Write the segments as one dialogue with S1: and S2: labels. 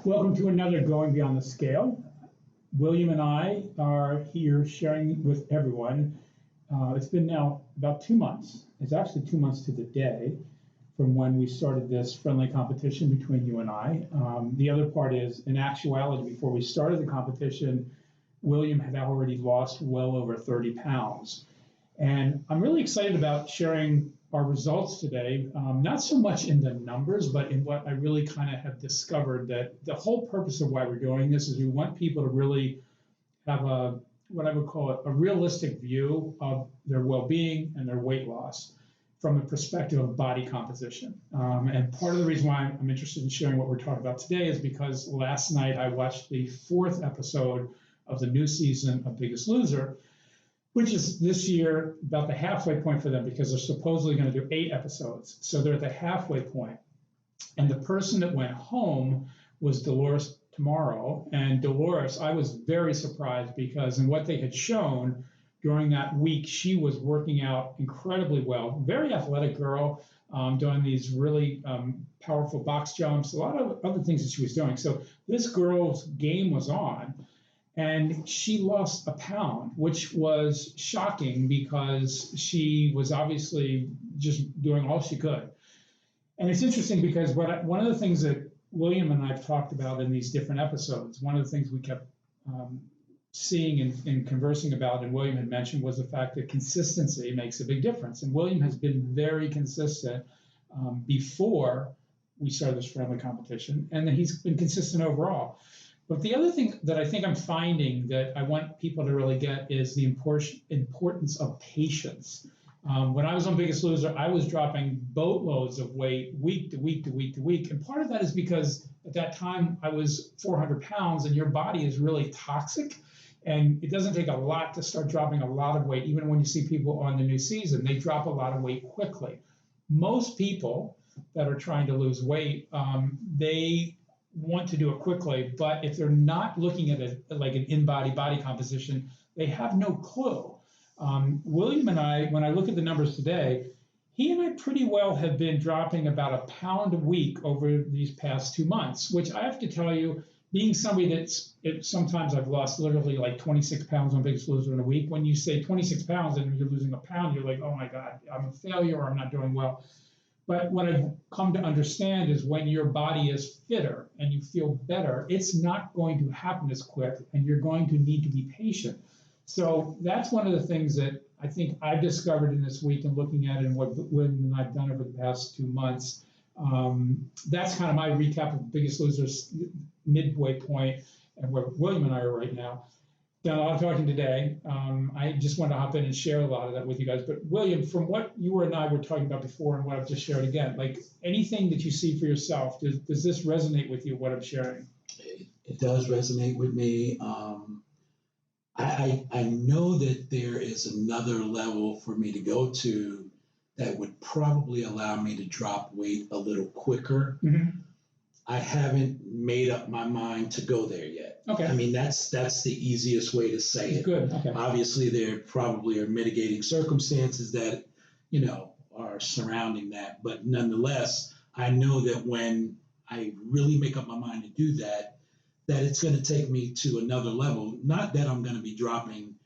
S1: Welcome to another Going Beyond the Scale. William and I are here sharing with everyone. It's been now about 2 months. It's actually 2 months to the day from when we started this friendly competition between you and I. The other part is, in actuality, before we started the competition, William had already lost well over 30 pounds. And I'm really excited about sharing our results today, not so much in the numbers, but in what I really kind of have discovered, that the whole purpose of why we're doing this is we want people to really have what I would call a realistic view of their well-being and their weight loss from a perspective of body composition. And part of the reason why I'm interested in sharing what we're talking about today is because last night I watched the 4th episode of the new season of Biggest Loser, which is this year about the halfway point for them because they're supposedly going to do 8 episodes. So they're at the halfway point. And the person that went home was Dolores Tomorrow. And Dolores, I was very surprised because in what they had shown during that week, she was working out incredibly well. Very athletic girl, doing these really powerful box jumps, a lot of other things that she was doing. So this girl's game was on. And she lost a pound, which was shocking because she was obviously just doing all she could. And it's interesting because one of the things that William and I have talked about in these different episodes, one of the things we kept seeing and conversing about, and William had mentioned, was the fact that consistency makes a big difference. And William has been very consistent before we started this friendly competition, and then he's been consistent overall. But the other thing that I think I'm finding that I want people to really get is the importance of patience. When I was on Biggest Loser, I was dropping boatloads of weight week to week to week to week. And part of that is because at that time I was 400 pounds and your body is really toxic. And it doesn't take a lot to start dropping a lot of weight. Even when you see people on the new season, they drop a lot of weight quickly. Most people that are trying to lose weight, they want to do it quickly, but if they're not looking at it like an in-body body composition, they have no clue. William and I, when I look at the numbers today, he and I pretty well have been dropping about a pound a week over these past 2 months, which I have to tell you, being somebody sometimes I've lost literally like 26 pounds on Biggest Loser in a week. When you say 26 pounds and you're losing a pound, you're like, oh my God, I'm a failure or I'm not doing well. But what I've come to understand is when your body is fitter and you feel better, it's not going to happen as quick and you're going to need to be patient. So that's one of the things that I think I've discovered in this week and looking at it and what William and I've done over the past 2 months. That's kind of my recap of Biggest Loser's midway point and where William and I are right now. Done a lot of talking today. I just want to hop in and share a lot of that with you guys. But William, from what you and I were talking about before and what I've just shared again, like anything that you see for yourself, does this resonate with you, what I'm sharing?
S2: It does resonate with me. I know that there is another level for me to go to that would probably allow me to drop weight a little quicker. Mm-hmm. I haven't made up my mind to go there yet.
S1: Okay.
S2: I mean, that's the easiest way to say it.
S1: Good. Okay.
S2: Obviously, there probably are mitigating circumstances that, are surrounding that. But nonetheless, I know that when I really make up my mind to do that it's going to take me to another level. Not that I'm going to be dropping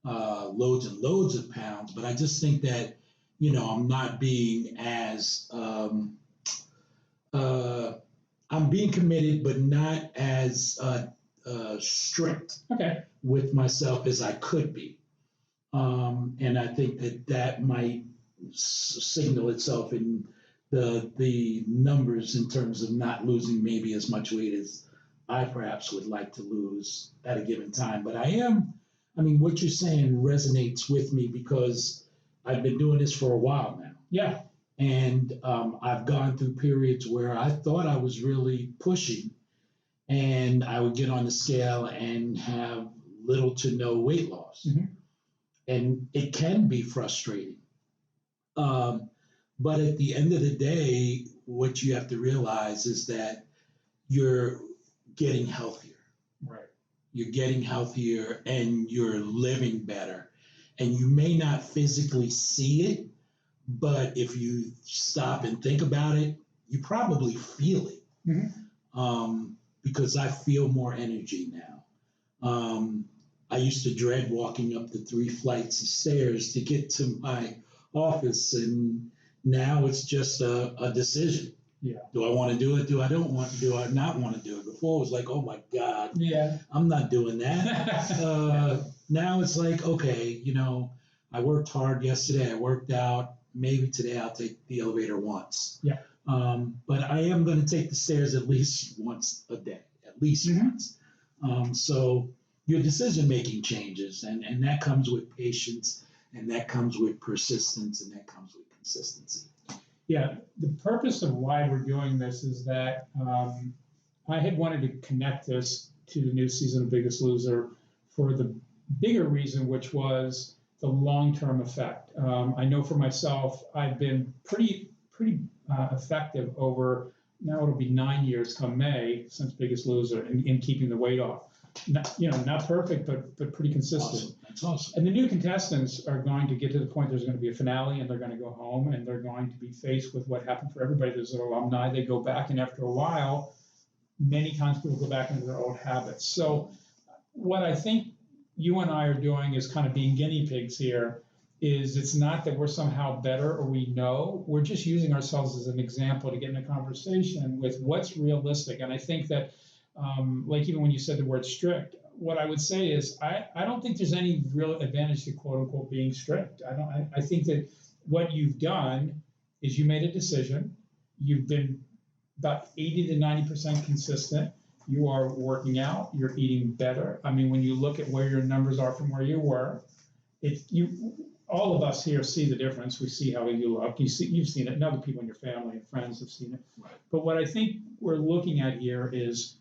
S2: loads and loads of pounds, but I just think that, I'm not being as I'm being committed, but not as strict with myself as I could be. And I think that might signal itself in the numbers in terms of not losing maybe as much weight as I perhaps would like to lose at a given time. But what you're saying resonates with me because I've been doing this for a while now.
S1: Yeah.
S2: And I've gone through periods where I thought I was really pushing, and I would get on the scale and have little to no weight loss. Mm-hmm. And it can be frustrating. But at the end of the day, what you have to realize is that you're getting healthier.
S1: Right.
S2: You're getting healthier and you're living better. And you may not physically see it, but if you stop and think about it, you probably feel it. Mm-hmm. because I feel more energy now. I used to dread walking up the 3 flights of stairs to get to my office, and now it's just a decision.
S1: Yeah.
S2: Do I want to do it? Do I not want to do it? Before it was like, oh my God,
S1: Yeah.
S2: I'm not doing that. Now it's like, okay, I worked hard yesterday. I worked out. Maybe today I'll take the elevator once.
S1: Yeah.
S2: But I am going to take the stairs at least once a day, at least once. So your decision-making changes, and that comes with patience, and that comes with persistence, and that comes with consistency.
S1: Yeah, the purpose of why we're doing this is that I had wanted to connect this to the new season of Biggest Loser for the bigger reason, which was the long-term effect. I know for myself, I've been pretty effective over, now it'll be 9 years come May since Biggest Loser in keeping the weight off. Not perfect, but pretty consistent.
S2: Awesome. That's awesome.
S1: And the new contestants are going to get to the point there's going to be a finale, and they're going to go home, and they're going to be faced with what happened for everybody. There's an alumni. They go back, and after a while, many times people go back into their old habits. So what I think you and I are doing is kind of being guinea pigs here. Is it's not that we're somehow better or we know. We're just using ourselves as an example to get in a conversation with what's realistic. And I think that like even when you said the word strict, what I would say is I don't think there's any real advantage to quote unquote being strict. I think that what you've done is you made a decision. You've been about 80 to 90% consistent. You are working out. You're eating better. I mean, when you look at where your numbers are from where you were, all of us here see the difference. We see how you look. You've seen it, and other people in your family and friends have seen it.
S2: Right.
S1: But what I think we're looking at here is,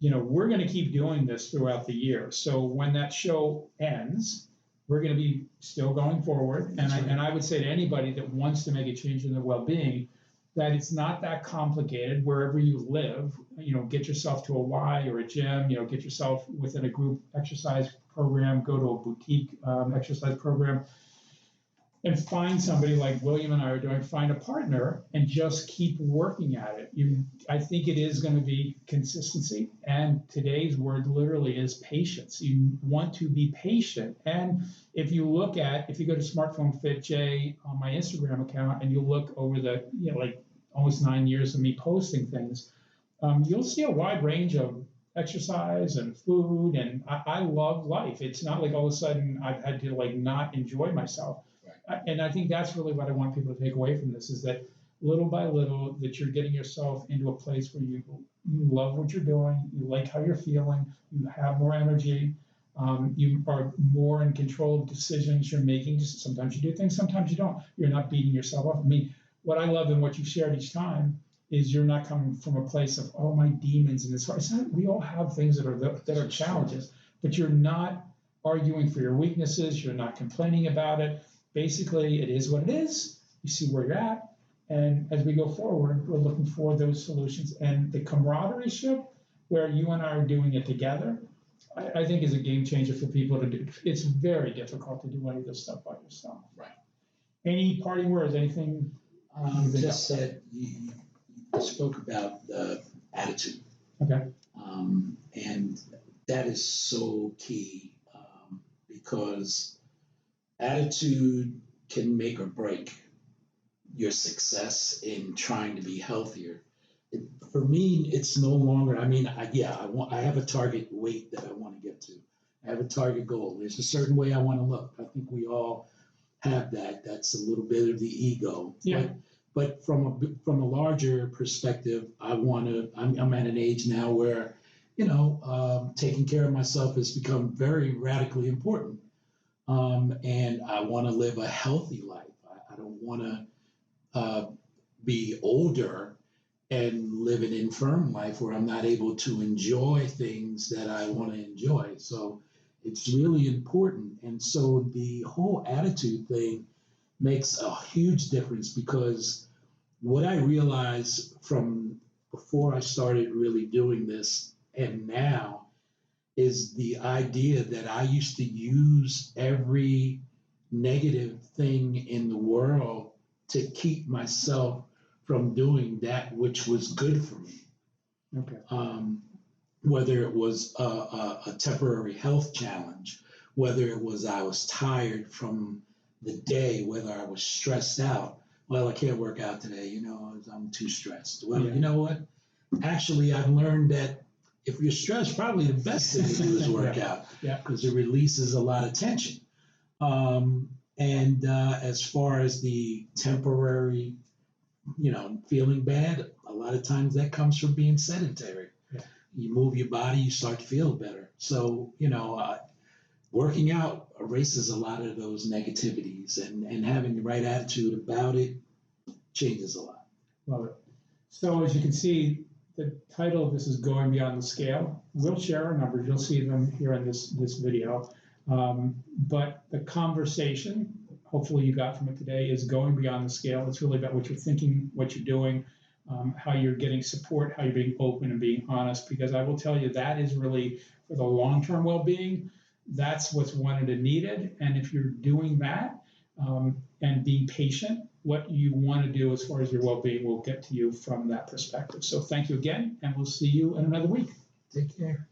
S1: we're going to keep doing this throughout the year. So when that show ends, we're going to be still going forward. And I would say to anybody that wants to make a change in their well-being, that it's not that complicated wherever you live. Get yourself to a Y or a gym, get yourself within a group exercise program, go to a boutique exercise program, and find somebody like William and I are doing, find a partner and just keep working at it. I think it is going to be consistency. And today's word literally is patience. You want to be patient. And if you go to Smartphone Fit J on my Instagram account and you look over the, like almost 9 years of me posting things, you'll see a wide range of exercise and food. And I love life. It's not like all of a sudden I've had to not enjoy myself. And I think that's really what I want people to take away from this, is that little by little that you're getting yourself into a place where you love what you're doing, you like how you're feeling, you have more energy, you are more in control of decisions you're making. Just sometimes you do things, sometimes you don't. You're not beating yourself up. I mean, what I love and what you shared each time is you're not coming from a place of, oh, my demons and this. It's not, we all have things that are challenges, but you're not arguing for your weaknesses. You're not complaining about it. Basically, it is what it is. You see where you're at. And as we go forward, we're looking for those solutions. And the camaraderie where you and I are doing it together, I think is a game changer for people to do. It's very difficult to do any of this stuff by yourself.
S2: Right.
S1: Any parting words, anything?
S2: Just said, you spoke about attitude.
S1: Okay.
S2: And that is so key because attitude can make or break your success in trying to be healthier. For me, it's no longer, I have a target weight that I want to get to. I have a target goal. There's a certain way I want to look. I think we all have that. That's a little bit of the ego.
S1: Yeah.
S2: But from a larger perspective, I'm at an age now where, taking care of myself has become very radically important. And I want to live a healthy life. I don't want to be older and live an infirm life where I'm not able to enjoy things that I want to enjoy. So it's really important. And so the whole attitude thing makes a huge difference, because what I realized from before I started really doing this and now is the idea that I used to use every negative thing in the world to keep myself from doing that which was good for me.
S1: Okay.
S2: whether it was a temporary health challenge, whether it was I was tired from the day, whether I was stressed out. Well, I can't work out today, I'm too stressed. Well,
S1: Yeah.
S2: you know what? Actually, I've learned that if you're stressed, probably the best thing to do is work out, because it releases a lot of tension. And as far as the temporary, feeling bad, a lot of times that comes from being sedentary.
S1: Yeah.
S2: You move your body, you start to feel better. So, working out erases a lot of those negativities, and having the right attitude about it changes a lot.
S1: Love it. So as you can see, the title of this is Going Beyond the Scale. We'll share our numbers. You'll see them here in this video. But the conversation, hopefully you got from it today, is going beyond the scale. It's really about what you're thinking, what you're doing, how you're getting support, how you're being open and being honest, because I will tell you that is really for the long-term well-being. That's what's wanted and needed. And if you're doing that and being patient, what you want to do as far as your well-being will get to you from that perspective. So thank you again, and we'll see you in another week.
S2: Take care.